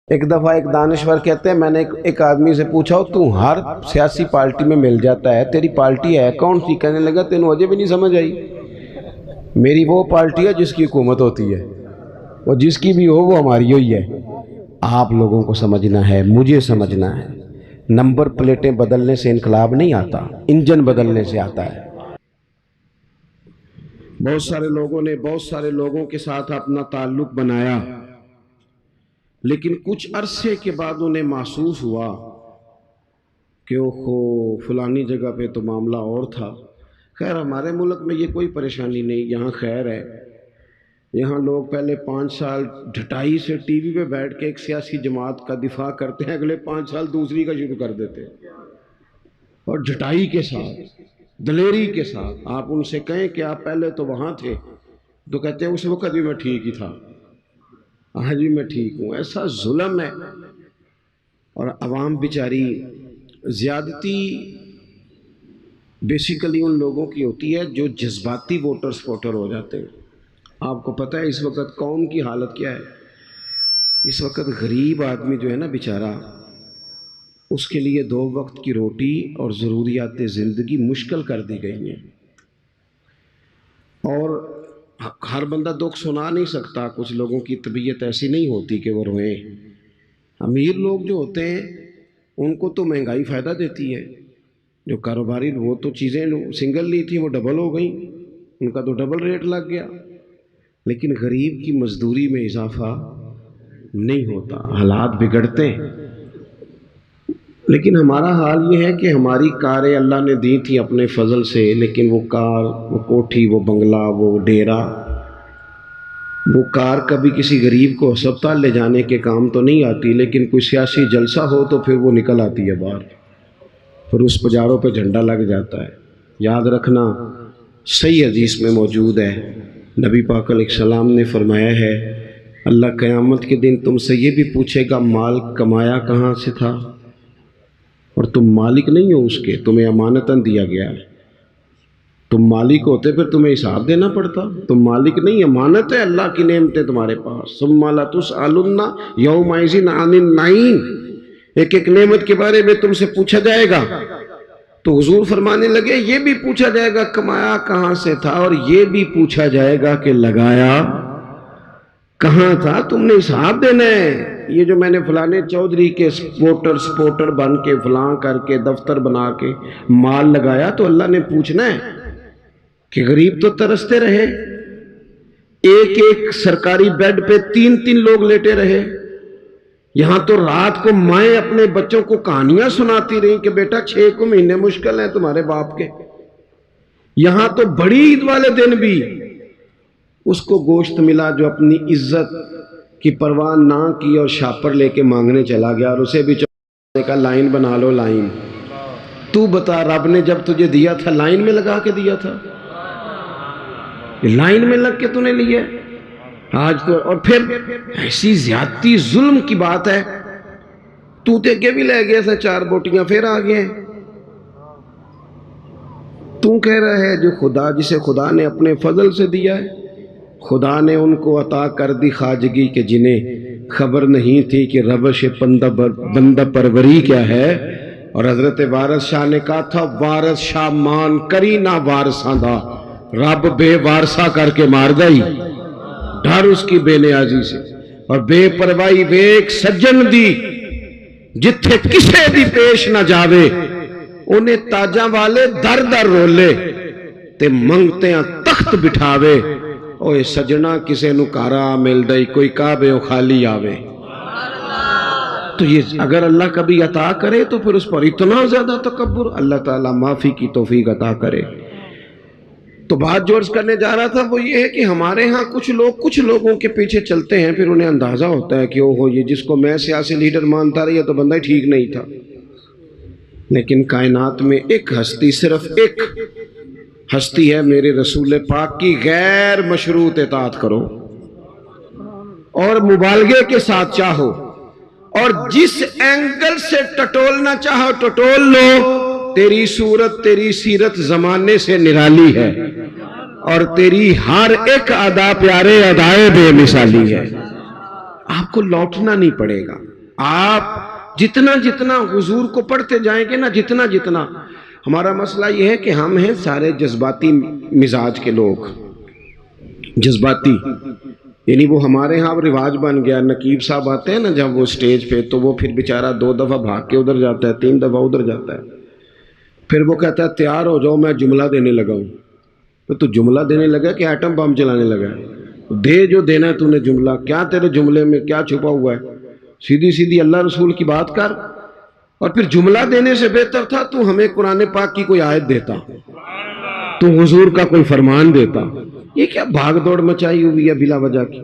ایک دفعہ ایک دانشور کہتے ہیں میں نے ایک آدمی سے پوچھا تو ہر سیاسی پارٹی میں مل جاتا ہے، تیری پارٹی ہے کون سی؟ کہنے لگا تینوں اجے بھی نہیں سمجھ آئی، میری وہ پارٹی ہے جس کی حکومت ہوتی ہے، اور جس کی بھی ہو وہ ہماری ہوئی ہے۔ آپ لوگوں کو سمجھنا ہے، مجھے سمجھنا ہے، نمبر پلیٹیں بدلنے سے انقلاب نہیں آتا، انجن بدلنے سے آتا ہے۔ بہت سارے لوگوں نے بہت سارے لوگوں کے ساتھ اپنا تعلق بنایا، لیکن کچھ عرصے کے بعد انہیں محسوس ہوا کہ اوہو فلانی جگہ پہ تو معاملہ اور تھا۔ خیر ہمارے ملک میں یہ کوئی پریشانی نہیں، یہاں خیر ہے، یہاں لوگ پہلے 5 سال ڈھٹائی سے ٹی وی پہ بیٹھ کے ایک سیاسی جماعت کا دفاع کرتے ہیں، اگلے 5 سال دوسری کا شروع کر دیتے ہیں، اور ڈھٹائی کے ساتھ، دلیری کے ساتھ۔ آپ ان سے کہیں کہ آپ پہلے تو وہاں تھے، تو کہتے ہیں اس وقت بھی میں ٹھیک ہی تھا، آج بھی میں ٹھیک ہوں۔ ایسا ظلم ہے، اور عوام بیچاری زیادتی بیسیکلی ان لوگوں کی ہوتی ہے جو جذباتی ووٹر ہو جاتے ہیں۔ آپ کو پتہ ہے اس وقت قوم کی حالت کیا ہے؟ اس وقت غریب آدمی جو ہے نا بیچارہ، اس کے لیے 2 وقت کی روٹی اور ضروریات زندگی مشکل کر دی گئی ہیں، اور ہر بندہ دکھ سنا نہیں سکتا، کچھ لوگوں کی طبیعت ایسی نہیں ہوتی کہ وہ روئیں۔ امیر لوگ جو ہوتے ہیں ان کو تو مہنگائی فائدہ دیتی ہے، جو کاروباری وہ تو چیزیں سنگل لی تھی وہ ڈبل ہو گئیں، ان کا تو ڈبل ریٹ لگ گیا، لیکن غریب کی مزدوری میں اضافہ نہیں ہوتا، حالات بگڑتے ہیں۔ لیکن ہمارا حال یہ ہے کہ ہماری کاریں اللہ نے دی تھی اپنے فضل سے، لیکن وہ کار، وہ کوٹھی، وہ بنگلہ، وہ ڈیرا، وہ کار کبھی کسی غریب کو ہسپتال لے جانے کے کام تو نہیں آتی، لیکن کوئی سیاسی جلسہ ہو تو پھر وہ نکل آتی ہے باہر، پھر اس پجاروں پہ جھنڈا لگ جاتا ہے۔ یاد رکھنا، صحیح حدیث میں موجود ہے، نبی پاک علیہ السلام نے فرمایا ہے اللہ قیامت کے دن تم سے یہ بھی پوچھے گا مال کمایا کہاں سے تھا، اور تم مالک نہیں ہو اس کے، تمہیں امانتاً دیا گیا ہے۔ تم مالک ہوتے پھر تمہیں حساب دینا پڑتا، تم مالک نہیں، امانت ہے، اللہ کی نعمتیں تمہارے پاس۔ ثم لتسألن یومئذ عن النعیم، ایک ایک نعمت کے بارے میں تم سے پوچھا جائے گا۔ تو حضور فرمانے لگے یہ بھی پوچھا جائے گا کمایا کہاں سے تھا، اور یہ بھی پوچھا جائے گا کہ لگایا کہاں تھا، تم نے حساب دینا ہے۔ یہ جو میں نے فلانے چودھری کے سپورٹر بن کے فلاں کر کے دفتر بنا کے مال لگایا، تو اللہ نے پوچھنا ہے کہ غریب تو ترستے رہے، ایک ایک سرکاری بیڈ پہ 3 لوگ لیٹے رہے، یہاں تو رات کو مائیں اپنے بچوں کو کہانیاں سناتی رہیں کہ بیٹا 6 کو مہینے مشکل ہیں تمہارے باپ کے۔ یہاں تو بڑی عید والے دن بھی اس کو گوشت ملا جو اپنی عزت کی پرواہ نہ کی اور شاپر لے کے مانگنے چلا گیا، اور اسے بھی کا لائن بنا لو، لائن۔ تو بتا رب نے جب تجھے دیا تھا لائن میں لگا کے دیا تھا؟ لائن میں لگ کے تو نے لیا آج تو، اور پھر ایسی زیادتی ظلم کی بات ہے، تو تے کے بھی لے گیا تھا 4 بوٹیاں پھر آ گئے۔ تو کہہ رہا ہے جو خدا، جسے خدا نے اپنے فضل سے دیا ہے، خدا نے ان کو عطا کر دی خواجگی کہ جنہیں خبر نہیں تھی کہ روش بندہ پروری کیا ہے۔ اور حضرت وارث شاہ نے کہا تھا وارث شاہ مان کری نہ وارثاں دا، رب بے وارثہ کر کے مار گئی، ڈر اس کی بے نیازی سے، اور بے پرواہی ویک سجن دی جتھے کسے دی پیش نہ جاوے، انہیں تاجاں والے در در رولے تے منگتیاں تخت بٹھاوے، اوے سجنا کسے نو کارا مل دئی کوئی کعبے و خالی آوے۔ تو یہ اگر اللہ کبھی عطا کرے تو پھر اس پر اتنا زیادہ تکبر، اللہ تعالیٰ معافی کی توفیق عطا کرے۔ تو بات جو عرض کرنے جا رہا تھا وہ یہ ہے کہ ہمارے ہاں کچھ لوگوں کے پیچھے چلتے ہیں، پھر انہیں اندازہ ہوتا ہے کہ اوہو یہ جس کو میں سیاسی لیڈر مانتا رہا یہ تو بندہ ٹھیک نہیں تھا۔ لیکن کائنات میں ایک ہستی، صرف ایک ہستی ہے میرے رسول پاک کی، غیر مشروط اطاعت کرو اور مبالغے کے ساتھ چاہو، اور جس اینگل سے ٹٹولنا چاہو ٹٹول لو، تیری صورت تیری سیرت زمانے سے نرالی ہے، اور تیری ہر ایک ادا پیارے ادائے بے مثالی ہے۔ آپ کو لوٹنا نہیں پڑے گا. آپ جتنا جتنا حضور کو پڑھتے جائیں گے نا، جتنا جتنا. ہمارا مسئلہ یہ ہے کہ ہم ہیں سارے جذباتی مزاج کے لوگ، جذباتی، یعنی وہ ہمارے ہاں رواج بن گیا. نقیب صاحب آتے ہیں نا جب وہ سٹیج پہ، تو وہ پھر بیچارہ 2 دفعہ بھاگ کے ادھر جاتا ہے، 3 دفعہ ادھر جاتا ہے، پھر وہ کہتا ہے تیار ہو جاؤ میں جملہ دینے لگا ہوں. تو جملہ دینے لگا کہ ایٹم بم چلانے لگا ہے؟ دے جو دینا ہے تو نے جملہ. کیا تیرے جملے میں کیا چھپا ہوا ہے؟ سیدھی سیدھی اللہ رسول کی بات کر. اور پھر جملہ دینے سے بہتر تھا تو ہمیں قرآن پاک کی کوئی آیت دیتا، تو حضور کا کوئی فرمان دیتا. یہ کیا بھاگ دوڑ مچائی ہوئی ہے بلا وجہ کی.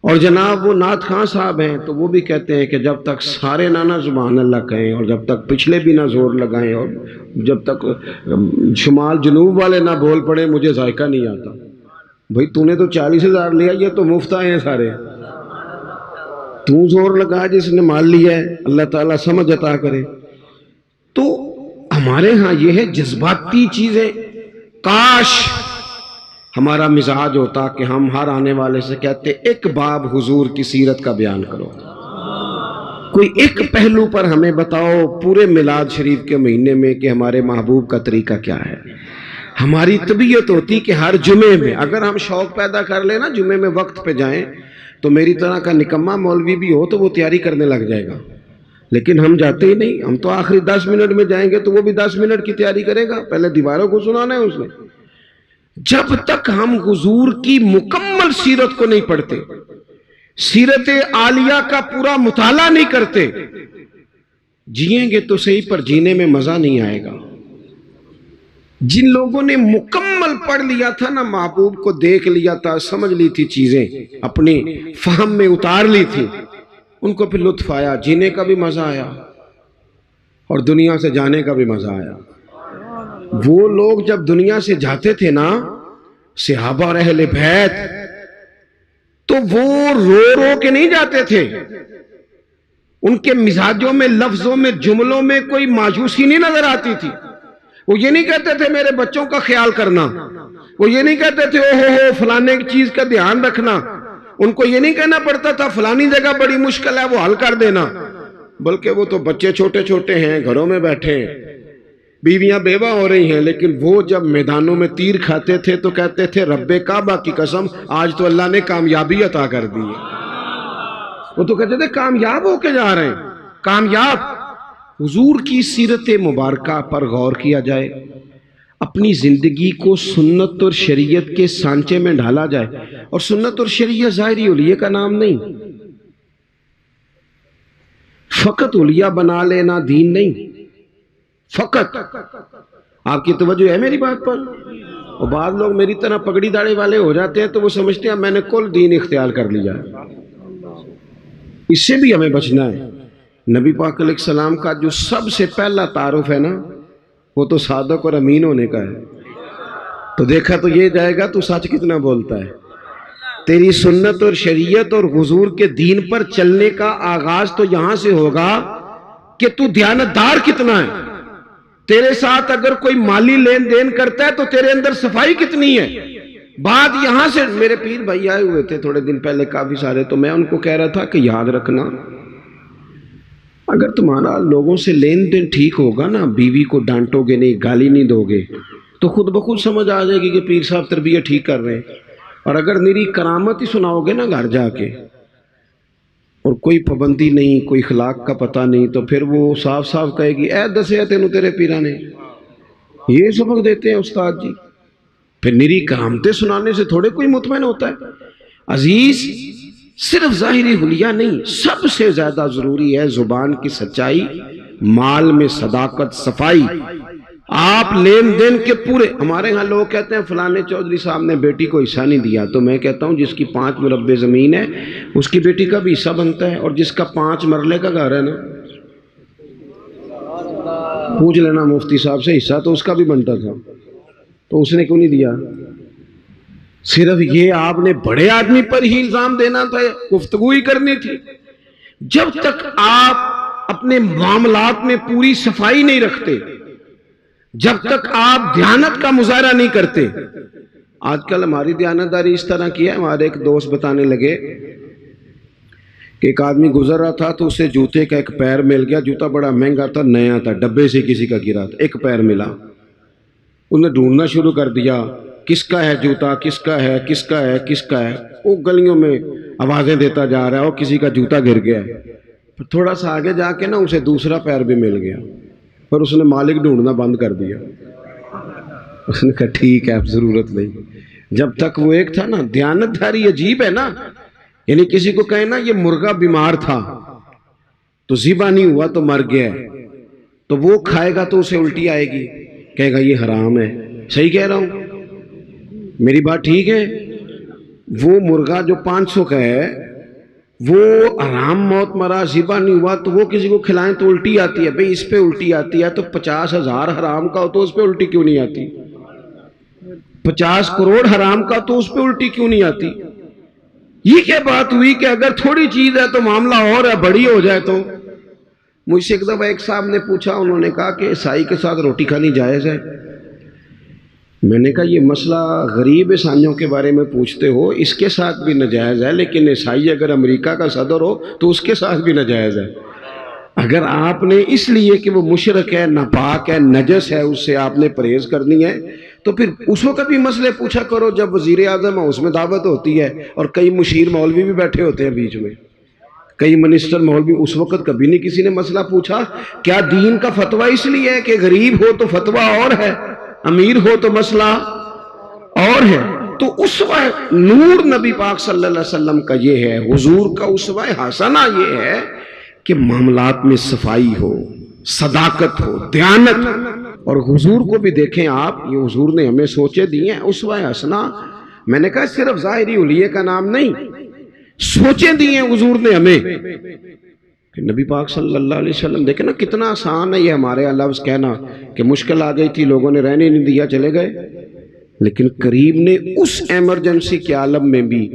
اور جناب وہ نعت خان صاحب ہیں تو وہ بھی کہتے ہیں کہ جب تک سارے نہ سبحان اللہ کہیں، اور جب تک پچھلے بھی نہ زور لگائیں، اور جب تک شمال جنوب والے نہ بول پڑے، مجھے ذائقہ نہیں آتا. بھئی تو نے تو 40,000 لیا، یہ تو مفت آئے ہیں سارے. تو زور لگا جس نے مال لیا ہے، اللہ تعالیٰ سمجھ عطا کرے. تو ہمارے ہاں یہ ہے جذباتی چیزیں. کاش ہمارا مزاج ہوتا کہ ہم ہر آنے والے سے کہتے ایک باب حضور کی سیرت کا بیان کرو، کوئی ایک پہلو پر ہمیں بتاؤ پورے میلاد شریف کے مہینے میں کہ ہمارے محبوب کا طریقہ کیا ہے. ہماری طبیعت ہوتی کہ ہر جمعے میں اگر ہم شوق پیدا کر لیں نا، جمعے میں وقت پہ جائیں، تو میری طرح کا نکمہ مولوی بھی ہو تو وہ تیاری کرنے لگ جائے گا. لیکن ہم جاتے ہی نہیں. ہم تو آخری 10 منٹ میں جائیں گے تو وہ بھی 10 منٹ کی تیاری کرے گا، پہلے دیواروں کو سنانا ہے اس نے. جب تک ہم حضور کی مکمل سیرت کو نہیں پڑھتے، سیرت عالیہ کا پورا مطالعہ نہیں کرتے، جئیں گے تو صحیح پر جینے میں مزہ نہیں آئے گا. جن لوگوں نے مکمل پڑھ لیا تھا نا، محبوب کو دیکھ لیا تھا، سمجھ لی تھی چیزیں، اپنی فہم میں اتار لی تھی، ان کو پھر لطف آیا، جینے کا بھی مزہ آیا اور دنیا سے جانے کا بھی مزہ آیا. وہ لوگ جب دنیا سے جاتے تھے نا، صحابہ اور اہل بیت، تو وہ رو رو کے نہیں جاتے تھے. ان کے مزاجوں میں، لفظوں میں، جملوں میں کوئی مایوسی نہیں نظر آتی تھی. وہ یہ نہیں کہتے تھے میرے بچوں کا خیال کرنا، وہ یہ نہیں کہتے تھے او ہو فلانے چیز کا دھیان رکھنا، ان کو یہ نہیں کہنا پڑتا تھا فلانی جگہ بڑی مشکل ہے وہ حل کر دینا. بلکہ وہ تو بچے چھوٹے چھوٹے ہیں، گھروں میں بیٹھے ہیں، بیویاں بیوہ ہو رہی ہیں، لیکن وہ جب میدانوں میں تیر کھاتے تھے تو کہتے تھے رب کعبہ کی قسم آج تو اللہ نے کامیابی عطا کر دی ہے. وہ تو کہتے تھے کامیاب ہو کے جا رہے ہیں، کامیاب. حضور کی سیرت مبارکہ پر غور کیا جائے، اپنی زندگی کو سنت اور شریعت کے سانچے میں ڈھالا جائے. اور سنت اور شریعت ظاہری اولیاء کا نام نہیں، فقط اولیاء بنا لینا دین نہیں. فقط آپ کی توجہ ہے میری بات پر؟ اور بعض لوگ میری طرح پگڑی داڑھی والے ہو جاتے ہیں تو وہ سمجھتے ہیں میں نے کل دین اختیار کر لیا ہے. اس سے بھی ہمیں بچنا ہے. نبی پاک علیہ السلام کا جو سب سے پہلا تعارف ہے نا، وہ تو صادق اور امین ہونے کا ہے. تو دیکھا تو یہ جائے گا تو سچ کتنا بولتا ہے. تیری سنت اور شریعت اور حضور کے دین پر چلنے کا آغاز تو یہاں سے ہوگا کہ تو دیانتدار کتنا ہے. تیرے ساتھ اگر کوئی مالی لین دین کرتا ہے تو تیرے اندر صفائی کتنی ہے. بات یہاں سے. میرے پیر بھائی آئے ہوئے تھے تھوڑے دن پہلے کافی سارے، تو میں ان کو کہہ رہا تھا کہ یاد رکھنا اگر تمہارا لوگوں سے لین دین ٹھیک ہوگا نا، بیوی کو ڈانٹو گے نہیں، گالی نہیں دو گے، تو خود بخود سمجھ آ جائے گی کہ پیر صاحب تربیت ٹھیک کر رہے ہیں. اور اگر میری کرامت ہی سناؤ گے نا گھر جا کے، اور کوئی پابندی نہیں، کوئی اخلاق کا پتہ نہیں، تو پھر وہ صاف صاف کہے گی اے دسے تینوں تیرے پیرانے. یہ سبق دیتے ہیں استاد جی. پھر نری کرامتیں سنانے سے تھوڑے کوئی مطمئن ہوتا ہے. عزیز، صرف ظاہری حلیہ نہیں، سب سے زیادہ ضروری ہے زبان کی سچائی، مال میں صداقت، صفائی. آپ لین دین کے پورے. ہمارے ہاں لوگ کہتے ہیں فلانے چودھری صاحب نے بیٹی کو حصہ نہیں دیا، تو میں کہتا ہوں جس کی 5 مربع زمین ہے اس کی بیٹی کا بھی حصہ بنتا ہے، اور جس کا 5 مرلے کا گھر ہے نا، پوچھ لینا مفتی صاحب سے، حصہ تو اس کا بھی بنتا تھا، تو اس نے کیوں نہیں دیا؟ صرف یہ آپ نے بڑے آدمی پر ہی الزام دینا تھا، گفتگو ہی کرنی تھی. جب تک آپ اپنے معاملات میں پوری صفائی نہیں رکھتے، جب تک آپ دیانت کا مظاہرہ نہیں کرتے. آج کل ہماری دیانتداری اس طرح کی ہے، ہمارے ایک دوست بتانے لگے کہ ایک آدمی گزر رہا تھا تو اسے جوتے کا ایک پیر مل گیا، جوتا بڑا مہنگا تھا، نیا تھا، ڈبے سے کسی کا گرا تھا، ایک پیر ملا۔ انہوں نے ڈھونڈنا شروع کر دیا، کس کا ہے جوتا، کس کا ہے، کس کا ہے، کس کا ہے۔ وہ گلیوں میں آوازیں دیتا جا رہا ہے، اور کسی کا جوتا گر گیا ہے۔ پھر تھوڑا سا آگے جا کے نا اسے دوسرا پیر بھی مل گیا، پر اس نے مالک ڈھونڈنا بند کر دیا۔ اس نے کہا ٹھیک ہے اب ضرورت نہیں۔ جب تک وہ ایک تھا نا، دیانت داری عجیب ہے نا، یعنی کسی کو کہیں نا یہ مرغا بیمار تھا تو ذبح نہیں ہوا تو مر گیا ہے، تو وہ کھائے گا تو اسے الٹی آئے گی، کہے گا یہ حرام ہے۔ صحیح کہہ رہا ہوں؟ میری بات ٹھیک ہے؟ وہ مرغا جو 500 کا ہے وہ حرام موت مرا، ذبح نہیں ہوا، تو وہ کسی کو کھلائیں تو الٹی آتی ہے۔ بھئی اس پہ الٹی آتی ہے تو 50,000 حرام کا ہو تو اس پہ الٹی کیوں نہیں آتی؟ 50 کروڑ حرام کا تو اس پہ الٹی کیوں نہیں آتی؟ یہ کیا بات ہوئی کہ اگر تھوڑی چیز ہے تو معاملہ اور ہے، بڑی ہو جائے تو؟ مجھ سے ایک دفعہ ایک صاحب نے پوچھا، انہوں نے کہا کہ عیسائی کے ساتھ روٹی کھانی جائز ہے؟ میں نے کہا یہ مسئلہ غریب عیسائیوں کے بارے میں پوچھتے ہو، اس کے ساتھ بھی ناجائز ہے، لیکن عیسائی اگر امریکہ کا صدر ہو تو اس کے ساتھ بھی ناجائز ہے۔ اگر آپ نے اس لیے کہ وہ مشرک ہے، ناپاک ہے، نجس ہے، اس سے آپ نے پرہیز کرنی ہے تو پھر اس وقت بھی مسئلے پوچھا کرو جب وزیر اعظم ہے، اس میں دعوت ہوتی ہے، اور کئی مشیر مولوی بھی بیٹھے ہوتے ہیں بیچ میں، کئی منسٹر مولوی، اس وقت کبھی نہیں کسی نے مسئلہ پوچھا۔ کیا دین کا فتویٰ اس لیے ہے کہ غریب ہو تو فتویٰ اور ہے، امیر ہو تو مسئلہ اور ہے؟ تو اسوہ نور نبی پاک صلی اللہ علیہ وسلم کا یہ ہے، حضور کا اسوہ حسنہ یہ ہے کہ معاملات میں صفائی ہو، صداقت ہو، دیانت۔ اور حضور کو بھی دیکھیں آپ، یہ حضور نے ہمیں سوچے دیے ہیں اسوہ حسنہ۔ میں نے کہا صرف ظاہری حلیے کا نام نہیں، سوچے دیے ہیں حضور نے ہمیں کہ نبی پاک صلی اللہ علیہ وسلم۔ دیکھیں نا کتنا آسان ہے یہ ہمارے لفظ کہنا کہ مشکل آ گئی تھی، لوگوں نے رہنے نہیں دیا، چلے گئے۔ لیکن کریم نے اس ایمرجنسی کے عالم میں بھی،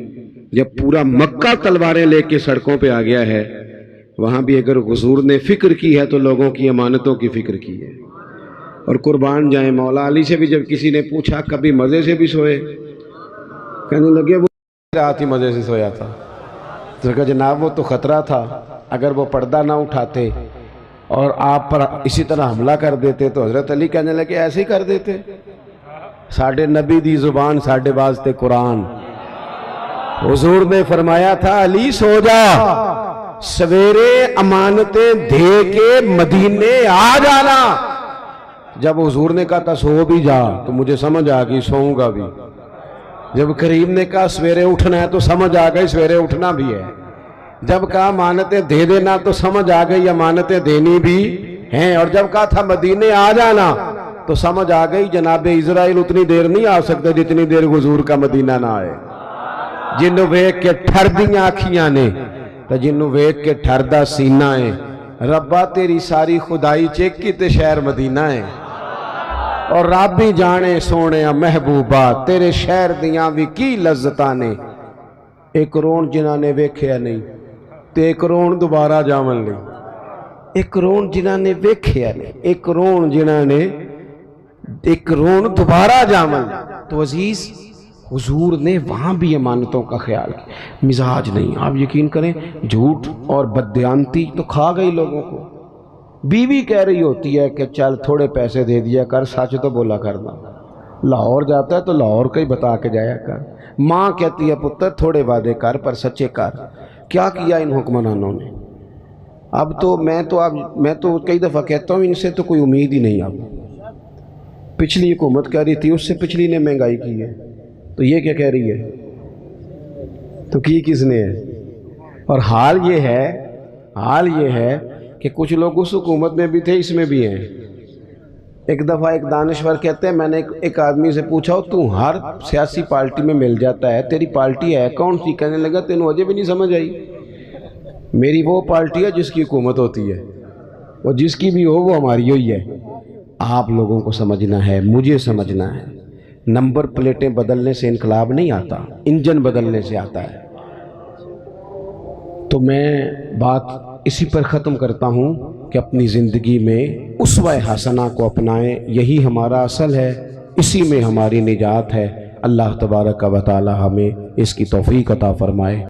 جب پورا مکہ تلواریں لے کے سڑکوں پہ آ گیا ہے، وہاں بھی اگر حضور نے فکر کی ہے تو لوگوں کی امانتوں کی فکر کی ہے۔ اور قربان جائیں، مولا علی سے بھی جب کسی نے پوچھا کبھی مزے سے بھی سوئے؟ کہنے لگے وہ رات ہی مزے سے سویا تھا۔ تو کہا جناب وہ تو خطرہ تھا، اگر وہ پردہ نہ اٹھاتے اور آپ پر اسی طرح حملہ کر دیتے تو حضرت علی کہنے لگے ایسے ہی کر دیتے، ساڈے نبی دی زبان ساڈے واسطے قرآن۔ حضور نے فرمایا تھا علی سو جا، سویرے امانتیں دے کے مدینے آ جانا۔ جب حضور نے کہا تھا سو بھی جا تو مجھے سمجھ آ گئی سوؤں گا بھی۔ جب کریم نے کہا سویرے اٹھنا ہے تو سمجھ آ گئی سویرے اٹھنا بھی ہے۔ جب کہا امانتیں دے دینا تو سمجھ آ گئی امانتیں دینی بھی ہیں۔ اور جب کہا تھا مدینے آ جانا تو سمجھ آ گئی جناب اسرائیل اتنی دیر نہیں آ سکتے جتنی دیر حضور کا مدینہ نہ آئے۔ جنوں ویکھ کے ٹھر دیاں آکھیاں نے تو جنوں ویکھ کے ٹھر دا سینہ ہے، ربا تیری ساری خدائی چیکی تے شہر مدینہ ہے۔ اور رب ہی جانے سونے محبوبہ تیرے شہر دیاں بھی کی لذتاں نے۔ ایک رون جنہاں نے ویکھیا نہیں تے ایک رون دوبارہ جامن نہیں، ایک رون جنہاں نے ویکھیا نہیں، ایک رون جنہاں نے ایک رون دوبارہ جامن نہیں۔ تو عزیز حضور نے وہاں بھی امانتوں کا خیال کیا، مزاج نہیں۔ آپ یقین کریں جھوٹ اور بددیانتی تو کھا گئی لوگوں کو۔ بیوی کہہ رہی ہوتی ہے کہ چل تھوڑے پیسے دے دیا کر، سچ تو بولا کرنا، لاہور جاتا ہے تو لاہور کا ہی بتا کے جایا کر۔ ماں کہتی ہے پتر تھوڑے وعدے کر پر سچے کر۔ کیا کیا ان حکمرانوں نے؟ اب تو میں تو کئی دفعہ کہتا ہوں ان سے تو کوئی امید ہی نہیں۔ اب پچھلی حکومت کہہ رہی تھی، اس سے پچھلی نے مہنگائی کی ہے، تو یہ کیا کہہ رہی ہے؟ تو کی کس نے ہے؟ اور حال یہ ہے کہ کچھ لوگ اس حکومت میں بھی تھے، اس میں بھی ہیں۔ ایک دفعہ ایک دانشور کہتے ہیں میں نے ایک آدمی سے پوچھا تو ہر سیاسی پارٹی میں مل جاتا ہے، تیری پارٹی ہے کون سی؟ کہنے لگا تینوں اجے بھی نہیں سمجھ آئی، میری وہ پارٹی ہے جس کی حکومت ہوتی ہے، اور جس کی بھی ہو وہ ہماری ہوئی ہے۔ آپ لوگوں کو سمجھنا ہے، مجھے سمجھنا ہے، نمبر پلیٹیں بدلنے سے انقلاب نہیں آتا، انجن بدلنے سے آتا ہے۔ تو میں بات اسی پر ختم کرتا ہوں کہ اپنی زندگی میں اسوہ حسنہ کو اپنائیں، یہی ہمارا اصل ہے، اسی میں ہماری نجات ہے۔ اللہ تبارک و تعالی ہمیں اس کی توفیق عطا فرمائے۔